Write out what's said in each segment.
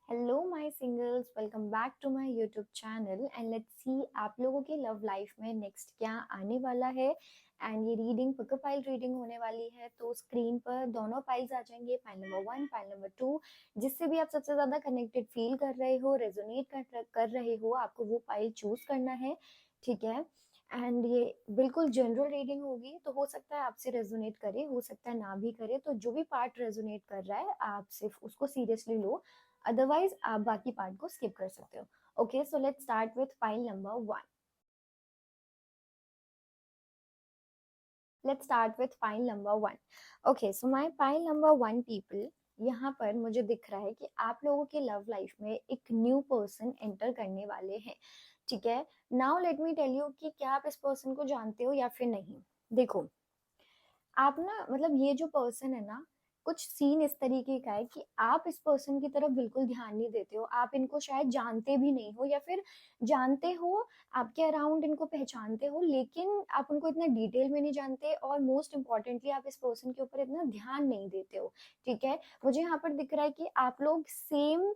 Hello my singles, welcome back to my YouTube channel and let's see आप लोगों की love life में next क्या आने वाला है। एंड ये रीडिंग पिकअप पाइल रीडिंग होने वाली है, तो स्क्रीन पर दोनों पाइल्स आ जाएंगे, पाइल नंबर 1, पाइल नंबर 2। जिससे भी आप सबसे ज्यादा कनेक्टेड फील कर रहे हो, रेजोनेट कर रहे हो, आपको वो पाइल चूज करना है। ठीक है। एंड ये बिल्कुल जनरल रीडिंग होगी, तो हो सकता है आपसे रेजोनेट करे, हो सकता है ना भी करे। तो जो भी पार्ट रेजोनेट कर रहा है आप सिर्फ उसको सीरियसली लो, अदरवाइज आप बाकी पार्ट को स्किप कर सकते हो। Okay, so let's start with pile number 1। Let's start with pile number 1। Okay, so my pile number 1 people, यहाँ पर मुझे दिख रहा है कि आप लोगों के लव लाइफ में एक न्यू पर्सन एंटर करने वाले हैं। ठीक है। Now let me tell you कि क्या आप इस पर्सन को जानते हो या फिर नहीं। देखो, आप ना मतलब ये जो पर्सन है ना, कुछ सीन इस तरीके का है कि आप इस पर्सन की तरफ बिल्कुल ध्यान नहीं देते हो, आप इनको शायद जानते भी नहीं हो, या फिर जानते हो, आपके अराउंड इनको पहचानते हो, लेकिन आप उनको इतना डिटेल में नहीं जानते, और मोस्ट इम्पोर्टेंटली आप इस पर्सन के ऊपर इतना ध्यान नहीं देते हो। ठीक है। मुझे यहाँ पर दिख रहा है कि आप लोग सेम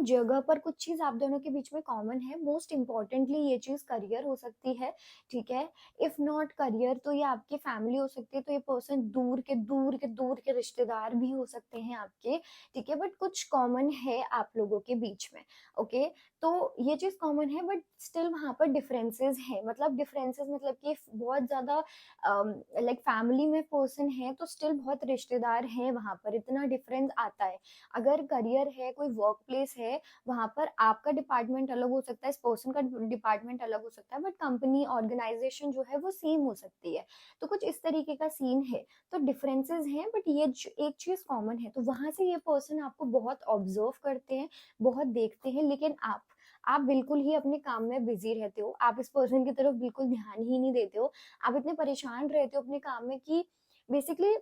जगह पर कुछ चीज आप दोनों के बीच में कॉमन है। मोस्ट इम्पोर्टेंटली ये चीज करियर हो सकती है। ठीक है। इफ नॉट करियर तो ये आपकी फैमिली हो सकती है, तो ये पर्सन दूर के रिश्तेदार भी हो सकते हैं आपके। ठीक है, बट कुछ कॉमन है आप लोगों के बीच में। ओके। तो ये चीज कॉमन है, बट स्टिल वहां पर डिफरेंसेस है। मतलब डिफरेंसेस मतलब कि बहुत ज्यादा लाइक फैमिली में पर्सन है तो स्टिल बहुत रिश्तेदार है, वहां पर इतना डिफरेंस आता है। अगर करियर है, कोई वर्क प्लेस है, वहां पर आपका डिपार्टमेंट अलग हो सकता है, इस पर्सन का डिपार्टमेंट अलग हो सकता है, बट कंपनी ऑर्गेनाइजेशन जो है वो सेम हो सकती है। तो कुछ इस तरीके का सीन है। तो डिफरेंसेस हैं, बट ये एक चीज कॉमन है। तो वहां से ये पर्सन आपको बहुत ऑब्जर्व करते हैं, बहुत देखते हैं, लेकिन आप बिल्कुल ही अपने काम में बिजी रहते हो, आप इस पर्सन की तरफ बिल्कुल ध्यान ही नहीं देते हो। आप इतने परेशान रहते हो अपने काम में कि बेसिकली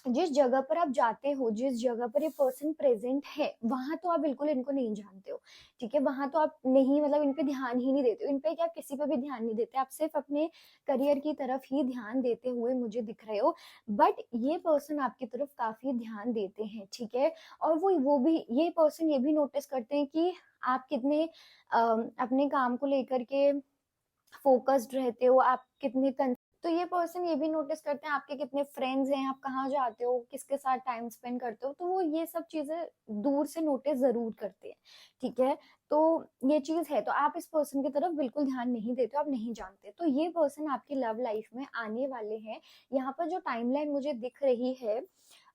जिस जगह पर आप जाते हो, जिस जगह पर ये पर्सन प्रेजेंट है, वहां तो आप बिल्कुल इनको नहीं जानते हो। ठीक है, वहां तो आप नहीं मतलब इन पे ध्यान ही नहीं देते हो, इन पे क्या किसी पे भी ध्यान नहीं देते, आप सिर्फ अपने करियर की तरफ ही ध्यान देते हुए मुझे दिख रहे हो। बट ये पर्सन आपकी तरफ काफी ध्यान देते हैं। ठीक है। और वो भी ये पर्सन ये भी नोटिस करते हैं कि आप कितने अपने काम को लेकर के फोकस्ड रहते हो, आप कितने तो ये पर्सन ये भी नोटिस करते हैं आपके कितने फ्रेंड्स हैं, आप कहाँ जाते हो, किसके साथ टाइम स्पेंड करते हो, तो वो ये सब चीजें दूर से नोटिस जरूर करते हैं। ठीक है। तो ये चीज है, तो आप इस पर्सन की तरफ बिल्कुल ध्यान नहीं देते हो, आप नहीं जानते। तो ये पर्सन आपकी लव लाइफ में आने वाले हैं। यहाँ पर जो टाइमलाइन मुझे दिख रही है,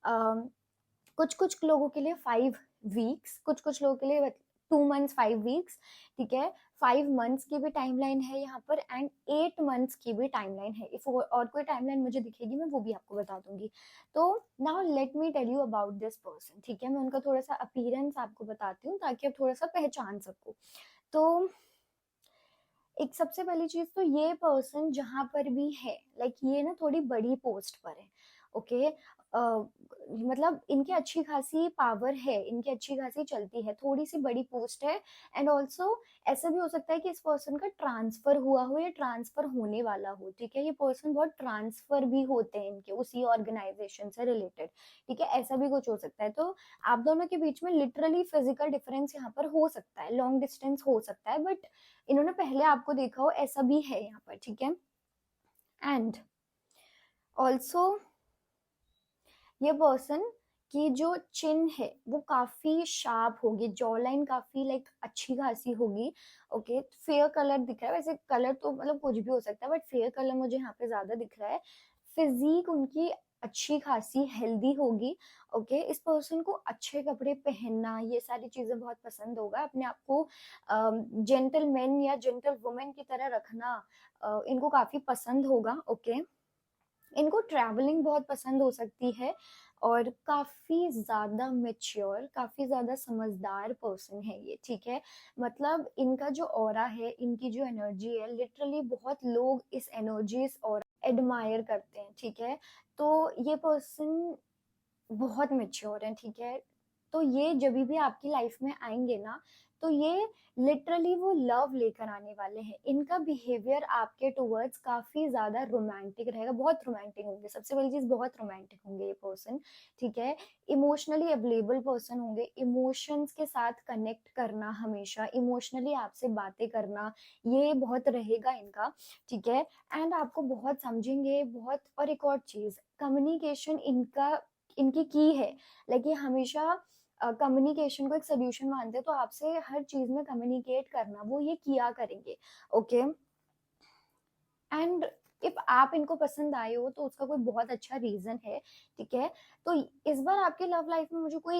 कुछ कुछ लोगों के लिए 5 वीक्स, कुछ कुछ लोगों के लिए 2 मंथ्स 5 वीक्स। ठीक है। 5 मंथ्स की भी टाइमलाइन है यहाँ पर, एंड 8 मंथ्स की भी टाइमलाइन है। इफ और कोई टाइमलाइन मुझे दिखेगी मैं वो भी आपको बता दूंगी। तो now let me tell you about this person. ठीक है, मैं उनका थोड़ा सा अपीयरेंस आपको बताती हूँ ताकि आप थोड़ा सा पहचान सको। तो एक सबसे पहली चीज तो ये पर्सन जहां पर भी है, लाइक ये ना थोड़ी बड़ी पोस्ट पर है। ओके। मतलब इनकी अच्छी खासी पावर है, इनकी अच्छी खासी चलती है, थोड़ी सी बड़ी पोस्ट है। एंड ऑल्सो ऐसा भी हो सकता है कि इस पर्सन का ट्रांसफर हुआ हो या ट्रांसफर होने वाला हो। ठीक है, ये पर्सन बहुत ट्रांसफर भी होते हैं इनके उसी ऑर्गेनाइजेशन से रिलेटेड। ठीक है, ऐसा भी कुछ हो सकता है। तो आप दोनों के बीच में लिटरली फिजिकल डिफरेंस यहाँ पर हो सकता है, लॉन्ग डिस्टेंस हो सकता है, बट इन्होंने पहले आपको देखा हो, ऐसा भी है यहाँ पर। ठीक है। एंड ऑल्सो ये पर्सन की जो चिन है वो काफी शार्प होगी, जॉ लाइन काफी लाइक अच्छी खासी होगी। ओके, फेयर कलर दिख रहा है, वैसे कलर तो मतलब कुछ भी हो सकता है, बट फेयर कलर मुझे यहाँ पे ज्यादा दिख रहा है। फिजिक उनकी अच्छी खासी हेल्दी होगी। ओके, इस पर्सन को अच्छे कपड़े पहनना, ये सारी चीजें बहुत पसंद होगा, अपने आप को जेंटलमैन या जेंटल वुमेन की तरह रखना इनको काफी पसंद होगा। ओके। इनको ट्रैवलिंग बहुत पसंद हो सकती है, और काफी ज्यादा मेच्योर, काफी ज्यादा समझदार पर्सन है ये। ठीक है। मतलब इनका जो ऑरा है, इनकी जो एनर्जी है, लिटरली बहुत लोग इस एनर्जी, इस ऑरा एडमायर करते हैं। ठीक है। तो ये पर्सन बहुत मेच्योर है। ठीक है। तो ये जब भी आपकी लाइफ में आएंगे ना, तो ये लिटरली वो लव लेकर आने वाले हैं। इनका बिहेवियर आपके टुवर्ड्स काफी ज्यादा रोमांटिक रहेगा, बहुत रोमांटिक होंगे। सबसे पहली चीज, बहुत रोमांटिक होंगे ये पर्सन, ठीक है। इमोशनली अवेलेबल पर्सन होंगे, इमोशंस के साथ कनेक्ट करना, हमेशा इमोशनली आपसे बातें करना, ये बहुत रहेगा इनका, ठीक है। एंड आपको बहुत समझेंगे बहुत। और एक और चीज, कम्युनिकेशन इनका, इनकी की है। लाइक ये हमेशा कम्युनिकेशन को एक सोल्यूशन मानते हैं, तो आपसे हर चीज में कम्युनिकेट करना वो ये किया करेंगे, ओके। एंड इफ आप इनको पसंद आए हो तो उसका कोई बहुत अच्छा रीजन है, ठीक है। तो इस बार आपके लव लाइफ में मुझे कोई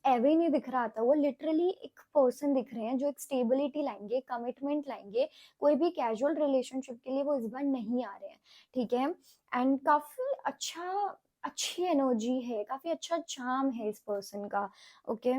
एवे नहीं दिख रहा था, वो लिटरली एक पर्सन दिख रहे हैं जो एक स्टेबिलिटी लाएंगे, कमिटमेंट लाएंगे। कोई भी कैजुअल रिलेशनशिप के लिए वो इस बार नहीं आ रहे हैं, ठीक है। एंड काफी अच्छी एनर्जी है, काफी अच्छा चार्म है इस पर्सन का, ओके।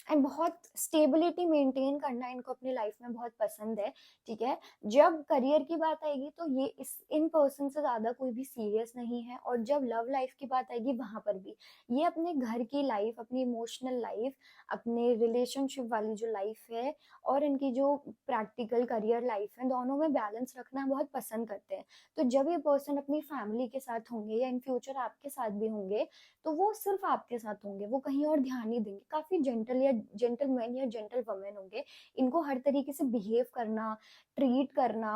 एंड बहुत स्टेबिलिटी मेंटेन करना इनको अपनी लाइफ में बहुत पसंद है, ठीक है। जब करियर की बात आएगी तो ये इस इन पर्सन से ज्यादा कोई भी सीरियस नहीं है, और जब लव लाइफ की बात आएगी वहां पर भी ये अपने घर की लाइफ, अपनी इमोशनल लाइफ, अपने रिलेशनशिप वाली जो लाइफ है और इनकी जो प्रैक्टिकल करियर लाइफ है, दोनों में बैलेंस रखना बहुत पसंद करते हैं। तो जब ये पर्सन अपनी फैमिली के साथ होंगे या इन फ्यूचर आपके साथ भी होंगे, तो वो सिर्फ आपके साथ होंगे, वो कहीं और ध्यान नहीं देंगे। काफी जेंटल या जेंटलमैन या जेंटल वुमेन होंगे। इनको हर तरीके से बिहेव करना, ट्रीट करना,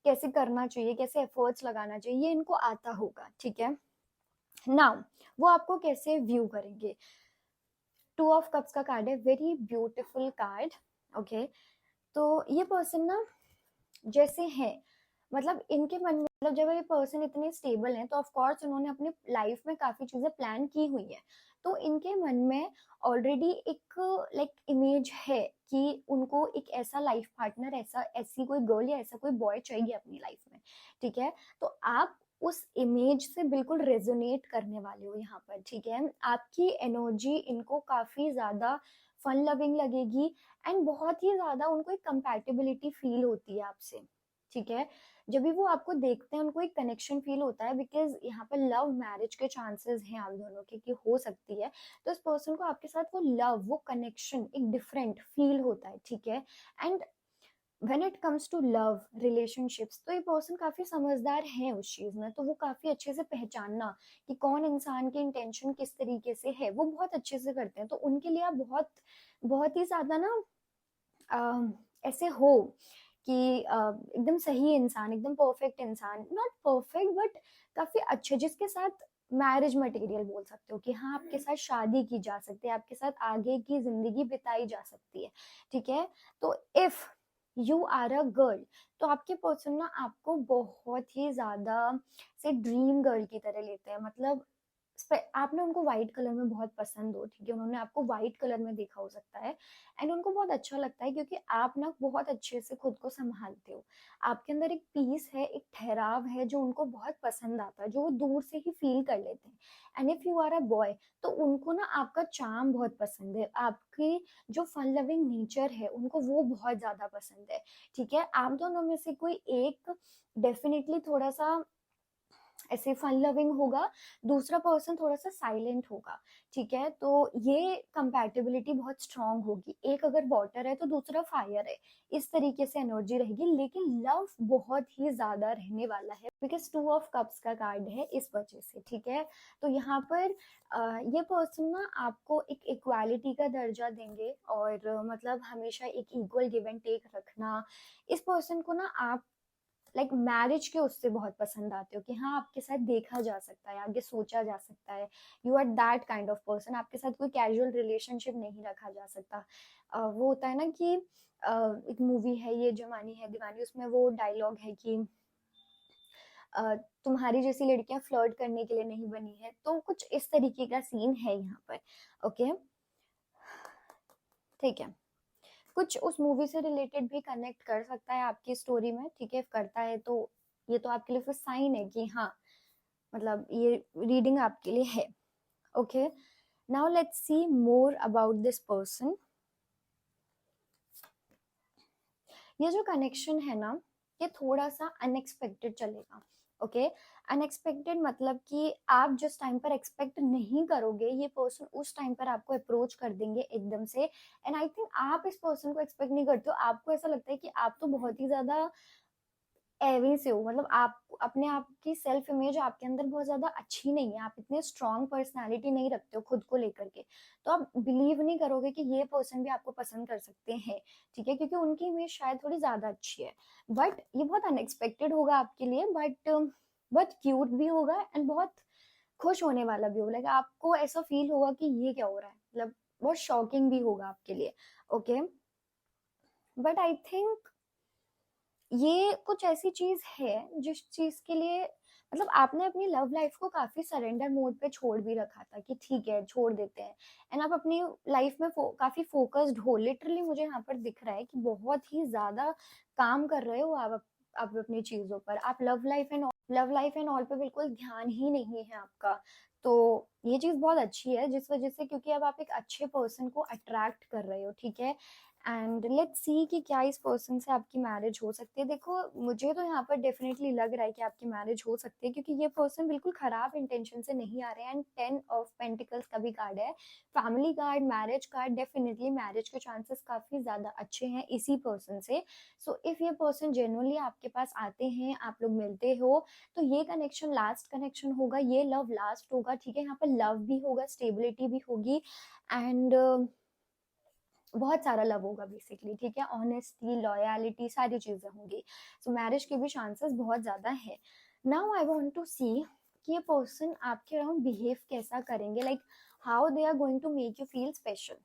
कैसे करना चाहिए, कैसे एफर्ट्स लगाना चाहिए, ये इनको आता होगा, ठीक है। नाउ वो आपको कैसे व्यू करेंगे? टू ऑफ कप्स का कार्ड है, वेरी ब्यूटिफुल कार्ड, ओके। तो ये पर्सन ना जैसे है, मतलब इनके मन में, मतलब जब ये पर्सन इतने स्टेबल हैं तो ऑफ कोर्स उन्होंने अपने लाइफ में काफी चीजें प्लान की हुई है। तो इनके मन में ऑलरेडी एक लाइक इमेज है कि उनको एक ऐसा लाइफ पार्टनर, ऐसा ऐसी कोई गर्ल या ऐसा कोई बॉय चाहिए अपनी लाइफ में, ठीक है। तो आप उस इमेज से बिल्कुल रेजोनेट करने वाले हो यहाँ पर, ठीक है। आपकी एनर्जी इनको काफी ज्यादा फन लविंग लगेगी, एंड बहुत ही ज्यादा उनको एक कंपैटिबिलिटी फील होती है आपसे, ठीक है। जब भी वो आपको देखते हैं उनको एक कनेक्शन फील होता है, बिकॉज यहाँ पर लव मैरिज के चांसेस हैं आप दोनों के कि हो सकती है। तो इस पर्सन को आपके साथ वो लव, वो कनेक्शन एक डिफरेंट फील होता है, ठीक है। And when it comes to love relationships, तो ये पर्सन काफी समझदार है उस चीज में, तो वो काफी अच्छे से पहचानना कि कौन इंसान की इंटेंशन किस तरीके से है, वो बहुत अच्छे से करते हैं। तो उनके लिए आप बहुत बहुत ही ज्यादा ना ऐसे हो कि एकदम सही इंसान, एकदम परफेक्ट इंसान, नॉट परफेक्ट बट काफी अच्छे, जिसके साथ मैरिज मटेरियल बोल सकते हो कि हाँ आपके साथ शादी की जा सकती है, आपके साथ आगे की जिंदगी बिताई जा सकती है, ठीक है। तो if you are a girl, तो आपके पर्सन ना आपको बहुत ही ज्यादा से ड्रीम गर्ल की तरह लेते हैं। मतलब आपने उनको व्हाइट कलर में बहुत पसंद हो, ठीक है, उन्होंने आपको व्हाइट कलर में देखा हो सकता है। एंड उनको बहुत अच्छा लगता है क्योंकि आप ना बहुत अच्छे से खुद को संभालते हो। आपके अंदर एक पीस है, एक ठहराव है जो उनको बहुत पसंद आता है, जो वो दूर से ही फील कर लेते हैं। And if you are a boy, तो उनको ना आपका चार्म बहुत पसंद है, आपकी जो फन लविंग नेचर है उनको वो बहुत ज्यादा पसंद है, ठीक है। आप दोनों में से कोई एक डेफिनेटली थोड़ा सा ऐसे फन लविंग होगा, दूसरा पर्सन थोड़ा सा साइलेंट होगा, ठीक है। तो ये कंपैटिबिलिटी बहुत स्ट्रांग होगी, एक अगर वाटर है तो दूसरा फायर है, इस तरीके से एनर्जी रहेगी। लेकिन लव बहुत ही ज्यादा रहने वाला है, बिकॉज टू ऑफ कप्स का कार्ड है, इस वजह से, ठीक है। तो यहाँ पर ये पर्सन ना आपको एक इक्वालिटी का दर्जा देंगे, और मतलब हमेशा एक इक्वल गिव एंड टेक रखना। इस पर्सन को ना आप लाइक मैरिज के उससे बहुत पसंद आते हो कि हाँ आपके साथ देखा जा सकता है, आगे सोचा जा सकता है, you are that kind of person. आपके साथ कोई कैजुअल रिलेशनशिप नहीं रखा जा सकता। वो होता है ना कि एक मूवी है ये जवानी है दीवानी, उसमें वो डायलॉग है कि तुम्हारी जैसी लड़कियां फ्लर्ट करने के लिए नहीं बनी है, तो कुछ इस तरीके का सीन है यहाँ पर, ओके, ठीक है। कुछ उस मूवी से रिलेटेड भी कनेक्ट कर सकता है आपकी स्टोरी में, ठीक है। करता है तो ये तो आपके लिए फिर साइन है कि हाँ, मतलब ये रीडिंग आपके लिए है, okay. Now let's see more about this person. ये जो कनेक्शन है ना, ये थोड़ा सा अनएक्सपेक्टेड चलेगा, ओके। अनएक्सपेक्टेड मतलब कि आप जिस टाइम पर एक्सपेक्ट नहीं करोगे, ये पर्सन उस टाइम पर आपको अप्रोच कर देंगे एकदम से। एंड आई थिंक आप इस पर्सन को एक्सपेक्ट नहीं करते हो, आपको ऐसा लगता है कि आप तो बहुत ही ज्यादा एवी से हो, मतलब आप अपने आप की सेल्फ इमेज आपके अंदर बहुत ज्यादा अच्छी नहीं है, आप इतने स्ट्रॉन्ग पर्सनालिटी नहीं रखते हो खुद को लेकर के, तो आप बिलीव नहीं करोगे कि ये पर्सन भी आपको पसंद कर सकते हैं, ठीक है, क्योंकि उनकी इमेज शायद थोड़ी ज्यादा अच्छी है। बट ये बहुत अनएक्सपेक्टेड होगा आपके लिए, बट बहुत क्यूट भी होगा एंड बहुत खुश होने वाला भी होगा, लाइक आपको ऐसा फील होगा कि ये क्या हो रहा है, मतलब बहुत शॉकिंग भी होगा आपके लिए। ओके, बट आई थिंक ये कुछ ऐसी चीज है जिस चीज के लिए मतलब आपने अपनी लव लाइफ को काफी सरेंडर मोड पे छोड़ भी रखा था कि ठीक है छोड़ देते हैं, एंड आप अपनी लाइफ में काफी फोकस्ड हो, लिटरली मुझे यहाँ पर दिख रहा है कि बहुत ही ज्यादा काम कर रहे हो आप अपनी चीजों पर, आप लव लाइफ एंड ऑल पे बिल्कुल ध्यान ही नहीं है आपका। तो ये चीज बहुत अच्छी है जिस वजह से, क्योंकि अब आप एक अच्छे पर्सन को अट्रैक्ट कर रहे हो, ठीक है। एंड लेट्स सी कि क्या इस पर्सन से आपकी मैरिज हो सकती है। देखो मुझे तो यहाँ पर डेफिनेटली लग रहा है कि आपकी मैरिज हो सकती है, क्योंकि ये पर्सन बिल्कुल खराब इंटेंशन से नहीं आ रहे हैं, एंड 10 ऑफ पेंटिकल्स का भी कार्ड है, family card, marriage card, definitely marriage के चांसेस काफी ज्यादा अच्छे हैं इसी पर्सन से। सो इफ ये पर्सन जेन्युइनली आपके पास आते हैं, आप लोग मिलते हो, तो ये कनेक्शन लास्ट कनेक्शन होगा, ये लव लास्ट होगा, ठीक है, यहाँ पर लव भी होगा, स्टेबिलिटी भी होगी, एंड बहुत सारा लव होगा बेसिकली, ठीक है, ऑनेस्टी, लॉयलिटी, सारी चीजें होंगी। सो मैरिज के भी चांसेस बहुत ज्यादा है। Now I want to see कि ये पर्सन आपके अराउंड बिहेव कैसा करेंगे, like how they are going to make you feel special.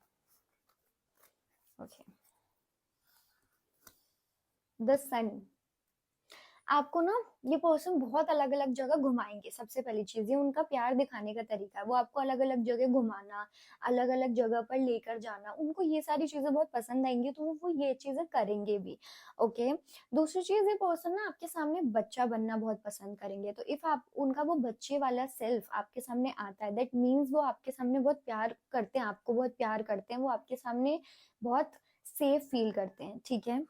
Okay, the son. आपको ना ये पर्सन बहुत अलग अलग जगह घुमाएंगे, सबसे पहली चीज ये उनका प्यार दिखाने का तरीका है, वो आपको अलग अलग जगह घुमाना, अलग अलग जगह पर लेकर जाना, उनको ये सारी चीजें बहुत पसंद आएंगी, तो वो ये चीजें करेंगे भी। ओके, दूसरी चीज ये पर्सन ना आपके सामने बच्चा बनना बहुत पसंद करेंगे, तो इफ आप उनका वो बच्चे वाला सेल्फ आपके सामने आता है, दैट मीन्स वो आपके सामने बहुत प्यार करते हैं, आपको बहुत प्यार करते हैं, वो आपके सामने बहुत सेफ फील करते हैं, ठीक है।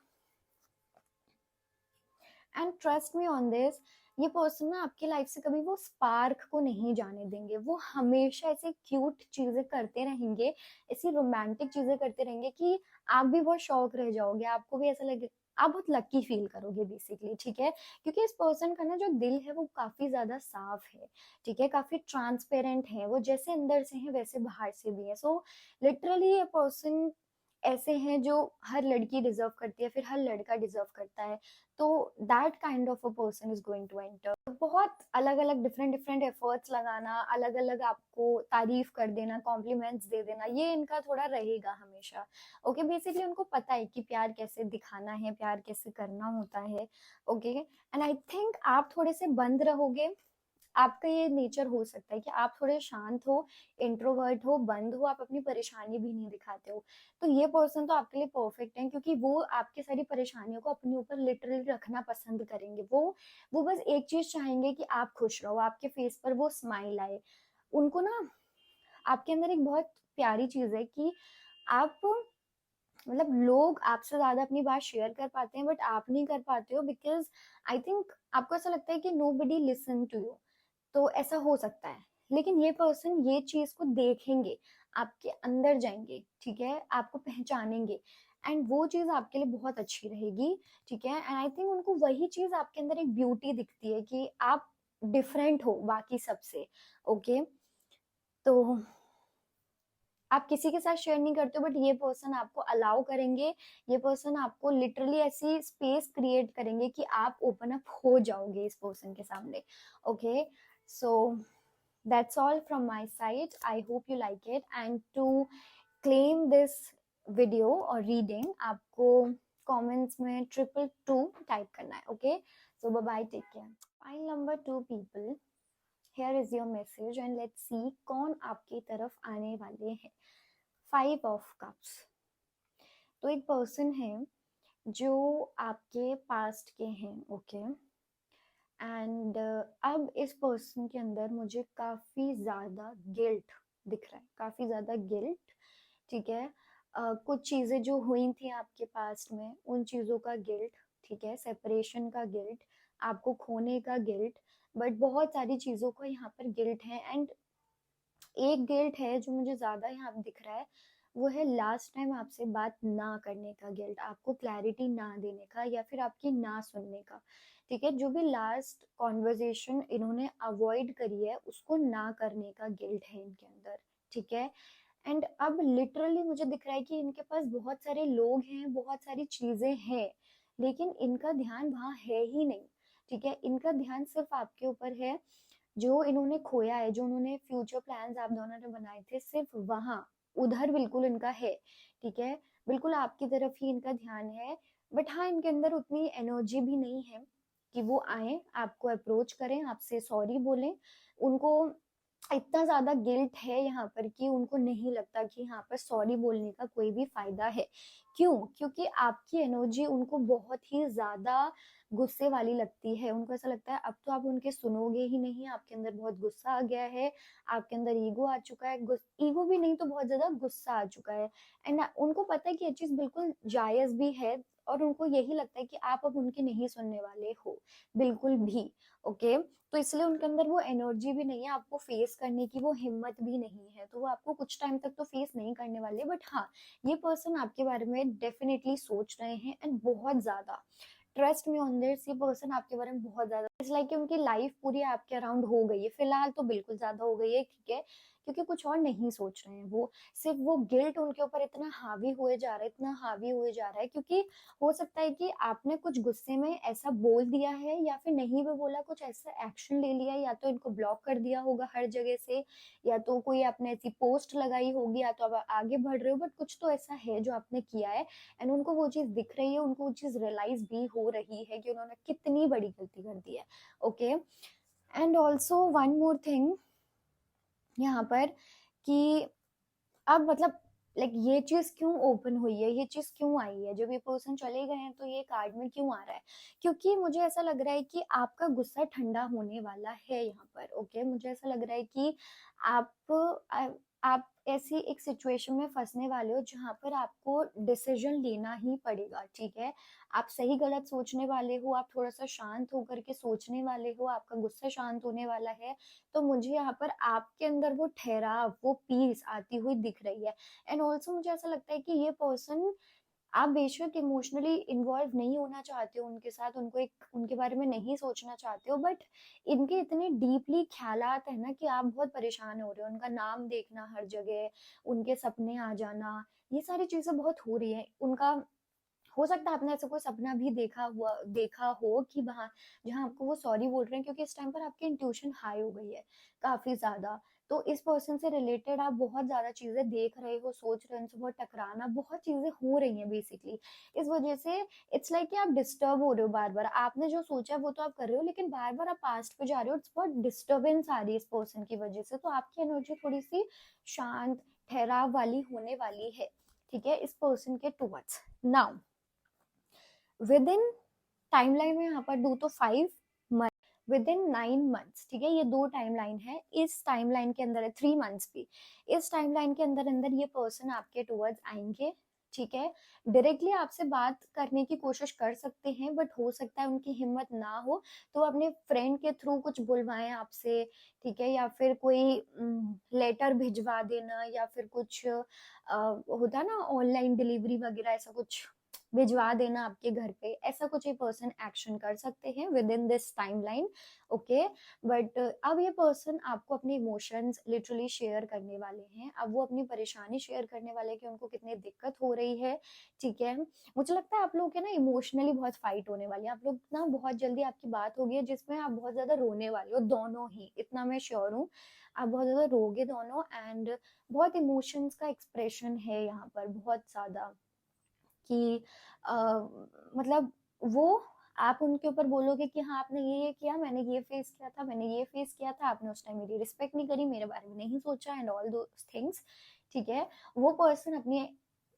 And trust me on this, ये पर्सन ना आपकी लाइफ से कभी वो स्पार्क को नहीं जाने देंगे, वो हमेशा ऐसे क्यूट चीजें करते रहेंगे, ऐसी रोमांटिक चीजें करते रहेंगे कि आप भी बहुत शौक रह जाओगे, आपको भी ऐसा लगे, आप बहुत लकी फील करोगे बेसिकली, ठीक है, क्योंकि इस पर्सन का ना जो दिल है वो काफी ज्यादा साफ है, ठीक है, काफी ट्रांसपेरेंट है, वो जैसे अंदर से है वैसे बाहर से भी है। सो लिटरली ये पर्सन ऐसे हैं जो हर लड़की डिजर्व करती है, फिर हर लड़का डिजर्व करता है, तो that kind of a person is going to enter. बहुत अलग अलग डिफरेंट डिफरेंट एफर्ट्स लगाना, अलग अलग आपको तारीफ कर देना, कॉम्प्लीमेंट्स दे देना, ये इनका थोड़ा रहेगा हमेशा। ओके, बेसिकली उनको पता है कि प्यार कैसे दिखाना है, प्यार कैसे करना होता है। ओके, एंड आई थिंक आप थोड़े से बंद रहोगे, आपका ये नेचर हो सकता है कि आप थोड़े शांत हो, इंट्रोवर्ट हो, बंद हो, आप अपनी परेशानी भी नहीं दिखाते हो, तो ये पर्सन तो आपके लिए परफेक्ट है, क्योंकि वो आपकी सारी परेशानियों को अपने ऊपर लिटरली रखना पसंद करेंगे। वो बस एक चीज चाहेंगे कि आप खुश रहो, आपके फेस पर वो स्माइल आए। उनको ना आपके अंदर एक बहुत प्यारी चीज है कि आप, मतलब लोग आपसे ज्यादा अपनी बात शेयर कर पाते हैं बट आप नहीं कर पाते हो, बिकॉज आई थिंक आपको ऐसा लगता है कि nobody listen to you, तो ऐसा हो सकता है। लेकिन ये पर्सन ये चीज को देखेंगे, आपके अंदर जाएंगे, ठीक है, आपको पहचानेंगे, एंड वो चीज आपके लिए बहुत अच्छी रहेगी, ठीक है। एंड आई थिंक उनको वही चीज आपके अंदर एक ब्यूटी दिखती है कि आप डिफरेंट हो बाकी सबसे। ओके, तो आप किसी के साथ शेयर नहीं करते हो, बट ये पर्सन आपको अलाउ करेंगे, ये पर्सन आपको लिटरली ऐसी स्पेस क्रिएट करेंगे कि आप ओपन अप हो जाओगे इस पर्सन के सामने। Okay, so that's all from my side. I hope you like it, and to claim this video or reading आपको comments में 222 टाइप करना है। Okay, so bye bye, take care. File number 2 people, here is your message and let's see कौन आपकी तरफ आने वाले हैं। 5 of cups, तो एक पर्सन है जो आपके पास्ट के हैं। ओके, एंड अब इस पर्सन के अंदर मुझे काफी ज्यादा गिल्ट दिख रहा है, काफी ज्यादा गिल्ट, ठीक है। कुछ चीजें जो हुई थी आपके पास्ट में, उन चीजों का गिल्ट, ठीक है, सेपरेशन का गिल्ट, आपको खोने का गिल्ट, बट बहुत सारी चीज़ों को यहाँ पर गिल्ट है। एंड एक गिल्ट है जो मुझे ज़्यादा यहाँ पे दिख रहा है, वो है लास्ट टाइम आपसे बात ना करने का गिल्ट, आपको क्लैरिटी ना देने का या फिर आपकी ना सुनने का। ठीक है, जो भी लास्ट कॉन्वर्जेशन इन्होंने अवॉइड करी है उसको ना करने का गिल्ट है इनके अंदर। ठीक है, एंड अब लिटरली मुझे दिख रहा है कि इनके पास बहुत सारे लोग हैं, बहुत सारी चीजें हैं, लेकिन इनका ध्यान वहां है ही नहीं। ठीक है, इनका ध्यान सिर्फ आपके ऊपर है। जो इन्होंने खोया है, जो उन्होंने फ्यूचर प्लान्स आप दोनों ने बनाए थे, सिर्फ वहां उधर बिल्कुल इनका है। ठीक है, बिल्कुल आपकी तरफ ही इनका ध्यान है। बट हाँ, इनके अंदर उतनी एनर्जी भी नहीं है कि वो आए, आपको अप्रोच करें, आपसे सॉरी बोलें। उनको इतना ज्यादा गिल्ट है यहाँ पर कि उनको नहीं लगता कि यहाँ पर सॉरी बोलने का कोई भी फायदा है। क्यों? क्योंकि आपकी एनर्जी उनको बहुत ही ज्यादा गुस्से वाली लगती है। उनको ऐसा लगता है अब तो आप उनके सुनोगे ही नहीं, आपके अंदर बहुत गुस्सा आ गया है, आपके अंदर ईगो आ चुका है, ईगो भी नहीं तो बहुत ज्यादा गुस्सा आ चुका है। एंड उनको पता है कि ये चीज बिल्कुल जायज भी है, और उनको यही लगता है कि आप अब उनके नहीं सुनने वाले हो बिल्कुल भी। ओके, तो इसलिए उनके अंदर वो एनर्जी भी नहीं है, आपको फेस करने की वो हिम्मत भी नहीं है, तो वो आपको कुछ टाइम तक तो फेस नहीं करने वाले। बट हाँ, ये पर्सन आपके बारे में डेफिनेटली सोच रहे हैं, एंड बहुत ज्यादा। ट्रस्ट मी ऑन दिस, ये पर्सन आपके बारे में बहुत ज्यादा, इट्स लाइक कि उनकी लाइफ पूरी आपके अराउंड हो गई है, फिलहाल तो बिल्कुल ज्यादा हो गई है। ठीक है, क्योंकि कुछ और नहीं सोच रहे हैं वो, सिर्फ वो गिल्ट उनके ऊपर इतना हावी हुए जा रहा है, इतना हावी हुए जा रहा है, क्योंकि हो सकता है कि आपने कुछ गुस्से में ऐसा बोल दिया है, या फिर नहीं भी बोला, कुछ ऐसा एक्शन ले लिया, या तो इनको ब्लॉक कर दिया होगा हर जगह से, या तो कोई आपने ऐसी पोस्ट लगाई होगी, या तो आप आगे बढ़ रहे हो, बट कुछ तो ऐसा है जो आपने किया है। एंड उनको वो चीज दिख रही है, उनको वो चीज रियलाइज भी हो रही है कि उन्होंने कितनी बड़ी गलती कर दी है। Okay, and also one more thing यहाँ पर, कि अब मतलब लाइक ये चीज क्यों ओपन हुई है, ये चीज क्यों आई है, जब ये पर्सन चले गए हैं तो ये कार्ड में क्यों आ रहा है? क्योंकि मुझे ऐसा लग रहा है कि आपका गुस्सा ठंडा होने वाला है यहाँ पर। ओके, मुझे ऐसा लग रहा है कि आप आप ऐसी एक सिचुएशन में फंसने वाले हो जहां पर आपको डिसीजन लेना ही पड़ेगा। ठीक है, आप सही गलत सोचने वाले हो, आप थोड़ा सा शांत होकर के सोचने वाले हो, आपका गुस्सा शांत होने वाला है। तो मुझे यहाँ पर आपके अंदर वो ठहराव, वो पीस आती हुई दिख रही है। एंड ऑल्सो मुझे ऐसा लगता है कि ये पर्सन, आप बेशक इमोशनली इन्वॉल्व नहीं होना चाहते हो उनके साथ, उनको एक उनके बारे में नहीं सोचना चाहते हो, बट इनके इतने डीपली ख्यालात है ना कि आप बहुत परेशान हो रहे हो। उनका नाम देखना हर जगह, उनके सपने आ जाना, ये सारी चीजें बहुत हो रही है। उनका, हो सकता है आपने ऐसा कोई सपना भी देखा हो कि वहाँ, जहाँ आपको वो सॉरी बोल रहे हैं, क्योंकि इस टाइम पर आपकी इंट्यूशन हाई हो गई है काफी ज्यादा। तो इस पर्सन से रिलेटेड आप बहुत ज्यादा चीजें देख रहे हो, सोच रहे हो, उनसे बहुत टकराना, बहुत चीजें हो रही हैं बेसिकली। इस वजह से इट्स लाइक कि आप डिस्टर्ब हो रहे हो बार बार, आपने जो सोचा है वो तो आप कर रहे हो, लेकिन बार बार आप पास्ट पे जा रहे हो, इट्स बहुत डिस्टर्बेंस आ रही है इस पर्सन की वजह से। तो आपकी एनर्जी थोड़ी सी शांत, ठहराव वाली होने वाली है। ठीक है, इस पर्सन के towards. Now with in timeline में यहाँ पर दो तो 5 मंथ, विद इन 9 मंथ्स। ठीक है, ये दो टाइमलाइन है, इस टाइमलाइन के अंदर है 3 मंथ्स भी, इस टाइमलाइन के अंदर अंदर ये पर्सन आपके टुवर्ड्स आएंगे। ठीक है, डायरेक्टली आपसे बात करने की कोशिश कर सकते हैं, बट हो सकता है उनकी हिम्मत ना हो, तो अपने फ्रेंड के थ्रू कुछ बुलवाएं आपसे। ठीक है, या फिर कोई लेटर भिजवा देना, या फिर कुछ होता ना ऑनलाइन डिलीवरी वगैरह, ऐसा कुछ भिजवा देना आपके घर पे, ऐसा कुछ ये पर्सन एक्शन कर सकते हैं with in this timeline. Okay, but अब ये पर्सन आपको अपने इमोशंस लिटरली शेयर करने वाले हैं। अब वो अपनी परेशानी शेयर करने वाले हैं कि उनको कितनी दिक्कत हो रही है। ठीक है, मुझे लगता है आप लोग के ना इमोशनली बहुत फाइट होने वाली है, आप लोग ना बहुत जल्दी आपकी बात होगी जिसमें आप बहुत ज्यादा रोने वाले हो दोनों ही, इतना मैं श्योर हूँ। आप बहुत ज्यादा रोगे दोनों, एंड बहुत इमोशंस का एक्सप्रेशन है यहाँ पर बहुत ज्यादा, कि अ, मतलब वो, आप उनके ऊपर बोलोगे कि हाँ आपने ये किया, मैंने ये फेस किया था, मैंने ये फेस किया था, आपने उस टाइम मेरी रिस्पेक्ट नहीं करी, मेरे बारे में नहीं सोचा, एंड ऑल दो थिंग्स। ठीक है, वो पर्सन अपनी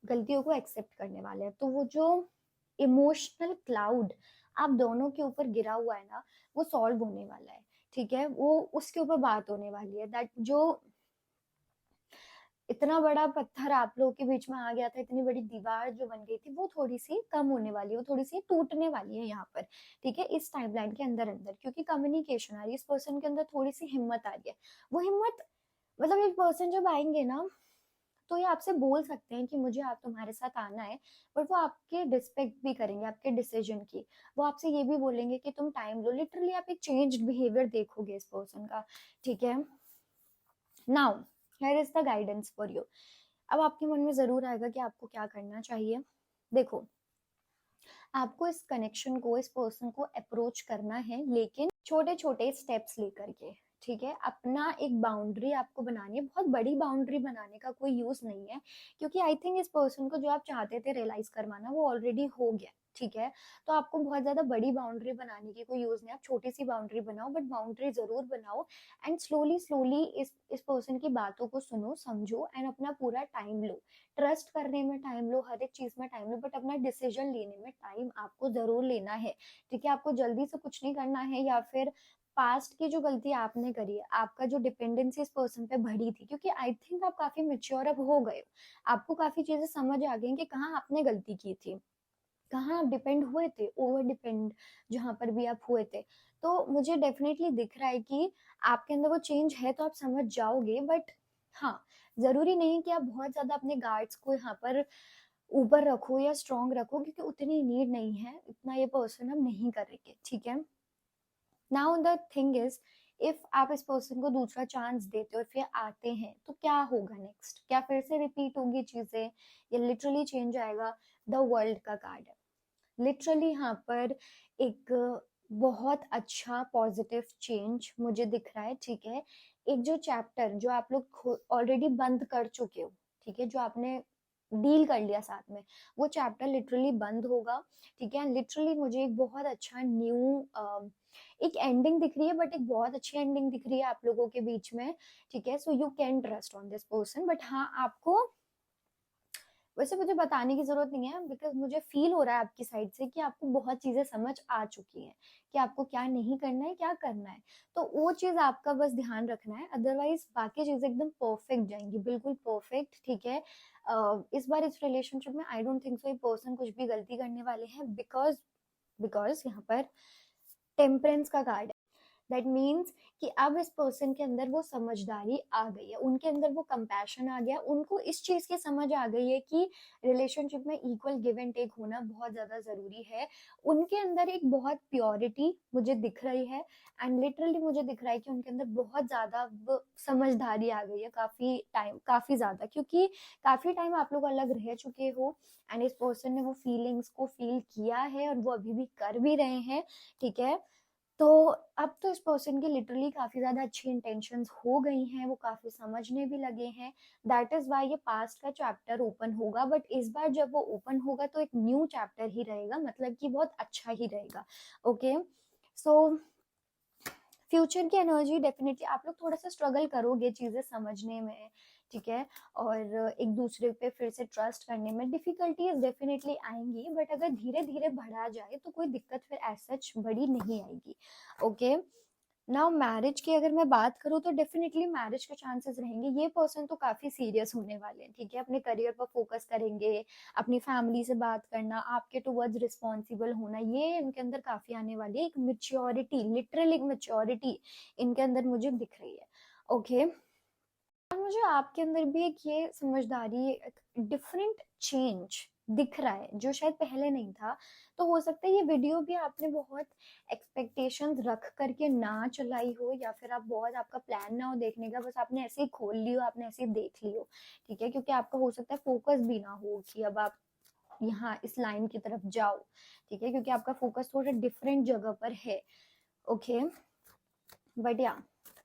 गलतियों को एक्सेप्ट करने वाले हैं। तो वो जो इमोशनल क्लाउड आप दोनों के ऊपर गिरा हुआ है ना, वो सॉल्व होने वाला है। ठीक है, वो उसके ऊपर बात होने वाली है, दैट जो इतना बड़ा पत्थर आप लोगों के बीच में आ गया था, इतनी बड़ी दीवार जो बन गई थी वो थोड़ी सी कम होने वाली है, वो थोड़ी सी टूटने वाली है यहाँ पर, ठीक है, इस टाइमलाइन के अंदर अंदर, क्योंकि कम्युनिकेशन आ रही है, इस पर्सन के अंदर थोड़ी सी हिम्मत आ रही है। वो हिम्मत मतलब एक पर्सन जब आएंगे ना, तो ये आपसे बोल सकते हैं कि मुझे आप तुम्हारे साथ आना है, बट वो आपके रिस्पेक्ट भी करेंगे आपके डिसीजन की। वो आपसे ये भी बोलेंगे कि तुम टाइम लो, लिटरली आप एक चेंज्ड बिहेवियर देखोगे इस पर्सन का, ठीक है। Now here is the guidance for you. अब आपके मन में जरूर आएगा कि आपको क्या करना चाहिए। देखो, आपको इस कनेक्शन को, इस पर्सन को अप्रोच करना है, लेकिन छोटे छोटे स्टेप्स लेकर के, ठीक है। अपना एक बाउंड्री आपको बनानी है, बहुत बड़ी बाउंड्री बनाने का कोई यूज नहीं है, क्योंकि आई थिंक इस पर्सन को जो आप चाहते थे रियलाइज करवाना वो ऑलरेडी हो गया, ठीक है। तो आपको बहुत ज्यादा बड़ी बाउंड्री बनाने की कोई यूज नहीं, आप छोटी सी बाउंड्री बनाओ, बट बाउंड्री जरूर बनाओ। एंड स्लोली स्लोली इस पर्सन की बातों को सुनो, समझो, एंड अपना पूरा टाइम लो। ट्रस्ट करने में टाइम लो, हर एक चीज में टाइम लो, बट अपना डिसीजन लेने में टाइम आपको जरूर लेना है, ठीक है। आपको जल्दी से कुछ नहीं करना है, या फिर पास्ट की जो गलती आपने करी है, आपका जो डिपेंडेंसी इस पर्सन पे बढ़ी थी, क्योंकि आई थिंक आप काफी मेच्योर अब हो गए हो, आपको काफी चीजें समझ आ गई कि कहाँ आपने गलती की थी, कहाँ आप डिपेंड हुए थे, ओवर डिपेंड जहां पर भी आप हुए थे। तो मुझे डेफिनेटली दिख रहा है कि आपके अंदर वो चेंज है, तो आप समझ जाओगे, बट हाँ, जरूरी नहीं कि आप बहुत ज्यादा अपने गार्ड्स को यहाँ पर ऊपर रखो या स्ट्रांग रखो, क्योंकि उतनी नीड नहीं है, इतना ये पर्सन अब नहीं करेंगे, ठीक है। Now the thing is, if आप इस पर्सन को दूसरा चांस देते हो, फिर आते हैं, तो क्या होगा नेक्स्ट, क्या फिर से रिपीट होगी चीजें, या लिटरली चेंज आएगा। द वर्ल्ड का कार्ड है, लिटरली यहाँ पर एक बहुत अच्छा पॉजिटिव चेंज मुझे दिख रहा है, ठीक है। एक जो चैप्टर जो आप लोग ऑलरेडी बंद कर चुके हो, ठीक है, जो आपने डील कर लिया साथ में, वो चैप्टर लिटरली बंद होगा, ठीक है। लिटरली मुझे एक बहुत अच्छा न्यू एक एंडिंग दिख रही है, बट एक बहुत अच्छी एंडिंग दिख रही है आप लोगों के बीच में, ठीक है। So you can trust on this person, but हाँ, आपको वैसे मुझे बताने की जरूरत नहीं है, बिकॉज मुझे फील हो रहा है आपकी साइड से कि आपको बहुत चीजें समझ आ चुकी हैं कि आपको क्या नहीं करना है, क्या करना है। तो वो चीज आपका बस ध्यान रखना है, अदरवाइज बाकी चीजें एकदम परफेक्ट जाएंगी, बिल्कुल परफेक्ट, ठीक है। इस बार इस रिलेशनशिप में आई डोंट थिंक सो ये पर्सन कुछ भी गलती करने वाले हैं, बिकॉज बिकॉज यहाँ पर टेम्परेंस का कार्ड है। दैट मीन्स कि अब इस पर्सन के अंदर वो समझदारी आ गई है, उनके अंदर वो कंपैशन आ गया, उनको इस चीज की समझ आ गई है कि रिलेशनशिप में इक्वल गिव एंड टेक होना बहुत ज्यादा जरूरी है। उनके अंदर एक बहुत प्योरिटी मुझे दिख रही है, एंड लिटरली मुझे दिख रहा है कि उनके अंदर बहुत ज्यादा समझदारी आ गई है, काफी टाइम, काफी ज्यादा, क्योंकि काफी टाइम आप लोग अलग रह चुके हो, एंड इस पर्सन ने वो फीलिंग्स को फील किया है, और वो अभी भी कर भी रहे हैं, ठीक है। तो अब तो इस पर्सन की लिटरली काफी ज्यादा अच्छी इंटेंशंस हो गई हैं, वो काफी समझने भी लगे हैं। दैट इज वाई ये पास्ट का चैप्टर ओपन होगा, बट इस बार जब वो ओपन होगा तो एक न्यू चैप्टर ही रहेगा, मतलब कि बहुत अच्छा ही रहेगा, ओके। सो फ्यूचर की एनर्जी डेफिनेटली आप लोग थोड़ा सा स्ट्रगल करोगे चीजें समझने में, ठीक है, और एक दूसरे पे फिर से ट्रस्ट करने में डिफिकल्टीज डेफिनेटली आएंगी, बट अगर धीरे धीरे बढ़ा जाए तो कोई दिक्कत फिर एज सच बड़ी नहीं आएगी, ओके। नाउ मैरिज की अगर मैं बात करूँ तो डेफिनेटली मैरिज के चांसेस रहेंगे, ये पर्सन तो काफी सीरियस होने वाले हैं, ठीक है, अपने करियर पर फोकस करेंगे, अपनी फैमिली से बात करना, आपके टुवर्ड्स रिस्पॉन्सिबल होना, ये इनके अंदर काफी आने वाली है, एक मेच्योरिटी, लिटरल एक मेच्योरिटी इनके अंदर मुझे दिख रही है, ओके। और मुझे आपके अंदर भी एक ये समझदारी, डिफरेंट चेंज दिख रहा है जो शायद पहले नहीं था। तो हो सकता है ये वीडियो भी आपने बहुत एक्सपेक्टेशंस रख करके ना चलाई हो, या फिर आप बहुत, आपका प्लान ना हो देखने का, बस आपने ऐसे ही खोल ली हो, आपने ऐसे ही देख ली हो, ठीक है, क्योंकि आपका हो सकता है फोकस भी ना हो कि अब आप यहाँ इस लाइन की तरफ जाओ, ठीक है, क्योंकि आपका फोकस थोड़ा डिफरेंट जगह पर है, okay. but yeah,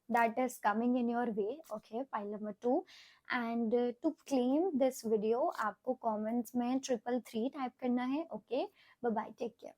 that is coming in your way, okay, pile number 2। and to claim this video आपको comments में 333 टाइप करना है, okay। bye bye, take care।